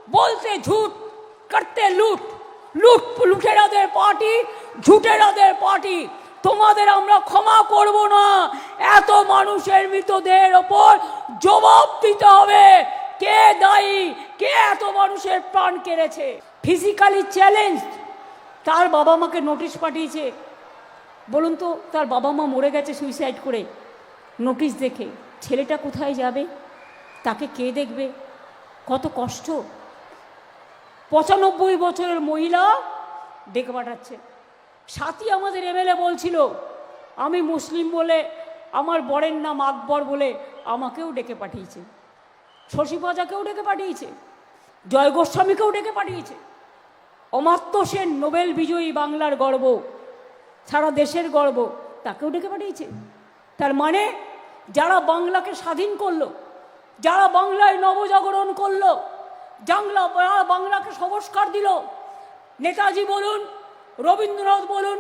बोलते झूठ करते लूट लूट লুটেরাদের পার্টি ঝুটেরাদের পার্টি তোমাদের আমরা ক্ষমা করব না এত মানুষের মৃতদেহের ওপর জবাব দিতে হবে কে দায়ী কে এত মানুষের প্রাণ কেড়েছে ফিজিক্যালি চ্যালেঞ্জ তার বাবা মাকে নোটিশ পাঠিয়েছে বলুন তো তার বাবা মা মরে গেছে সুইসাইড করে নোটিশ দেখে ছেলেটা কোথায় যাবে তাকে কে দেখবে কত কষ্ট 95 বছরের মহিলা ডেকে পাঠাচ্ছে সাথী আমাদের এমএলএ বলছিল আমি মুসলিম বলে আমার বরের নাম আকবর বলে আমাকেও ডেকে পাঠিয়েছে শশী পাজাকেও ডেকে পাঠিয়েছে জয় গোস্বামীকেও ডেকে পাঠিয়েছে অমাত্য সেন নোবেল বিজয়ী বাংলার গর্ব সারা দেশের গর্ব তাকেও ডেকে পাঠিয়েছে তার মানে যারা বাংলাকে স্বাধীন করলো যারা বাংলায় নবজাগরণ করলো যারা বাংলাকে সংস্কার দিল নেতাজি বলুন রবীন্দ্রনাথ বলুন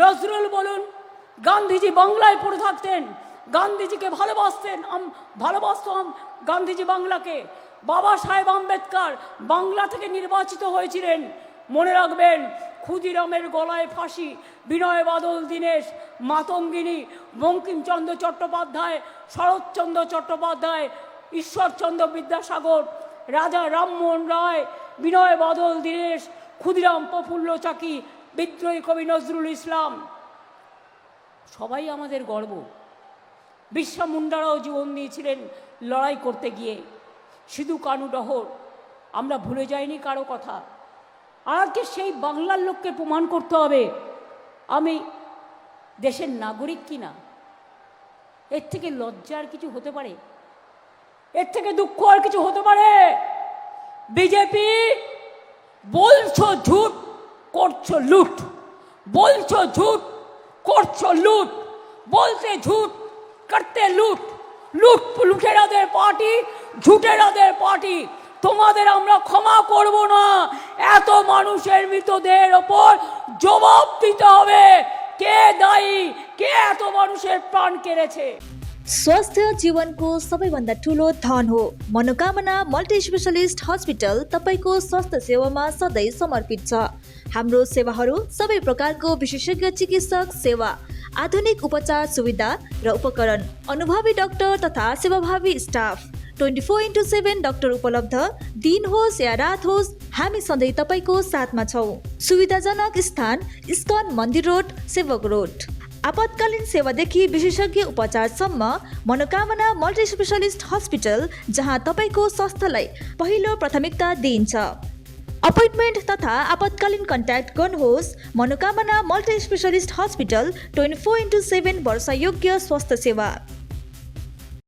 নজরুল বলুন গান্ধীজি বাংলায় পড়ে থাকতেন গান্ধীজিকে ভালোবাসতাম গান্ধীজি বাংলাকে বাবা সাহেব আম্বেদকর বাংলা থেকে নির্বাচিত হয়েছিলেন মনে রাখবেন ক্ষুদিরামের গলায় ফাঁসি বিনয় বাদল দীনেশ মাতঙ্গিনী বঙ্কিমচন্দ্র চট্টোপাধ্যায় শরৎচন্দ্র চট্টোপাধ্যায় ঈশ্বরচন্দ্র বিদ্যাসাগর রাজা রামমোহন রায় বিনয় বাদল দীনেশ ক্ষুদিরাম প্রফুল্ল চাকি বিদ্রোহী কবি নজরুল ইসলাম সবাই আমাদের গর্ব বিরসা মুন্ডারাও জীবন দিয়েছিলেন লড়াই করতে গিয়ে সিধু কানু ডহর আমরা ভুলে যাইনি কারো কথা আজকে সেই বাংলার লোককে প্রমাণ করতে হবে আমি দেশের নাগরিক কিনা এর থেকে লজ্জার কিছু হতে পারে এর থেকে দুঃখ আর কিছু হতে পারে বিজেপি বলছো ঝুট করছো লুট বলছো ঝুট করছো লুট বলতে ঝুট করতে লুট লুট লুটেরাদের পার্টি ঝুটেরাদের পার্টি তোমাদের আমরা ক্ষমা করব না এত মানুষের মৃতদেহের ওপর জবাব দিতে হবে কে দায়ী কে এত মানুষের প্রাণ কেড়েছে स्वास्थ्य जीवनको सबैभन्दा ठूलो धन हो मनोकामना मल्टी स्पेशलिस्ट हस्पिटल तपाईको स्वास्थ्य सेवामा सधैँ समर्पित छ हाम्रो सेवाहरू सबै प्रकारको विशेषज्ञ चिकित्सक सेवा आधुनिक उपचार सुविधा र उपकरण अनुभवी डाक्टर तथा सेवाभावी स्टाफ 24/7 डाक्टर उपलब्ध दिन होस् या रात होस् हामी सधैँ तपाईको साथमा छौं सुविधाजनक स्थान इस्कन मन्दिर रोड सेवक रोड आपतकालीन सेवादेखि विशेषज्ञ उपचारसम्म मनोकामना मल्टी स्पेशलिस्ट हस्पिटल जहाँ तपाईको स्वास्थ्यलाई पहिलो प्राथमिकता दिइन्छ अपोइन्टमेन्ट तथा आपतकालीन कन्ट्याक्ट गर्नुहोस् मनोकामना मल्टी स्पेशलिस्ट हस्पिटल 24/7 वर्षयोग्य स्वास्थ्य सेवा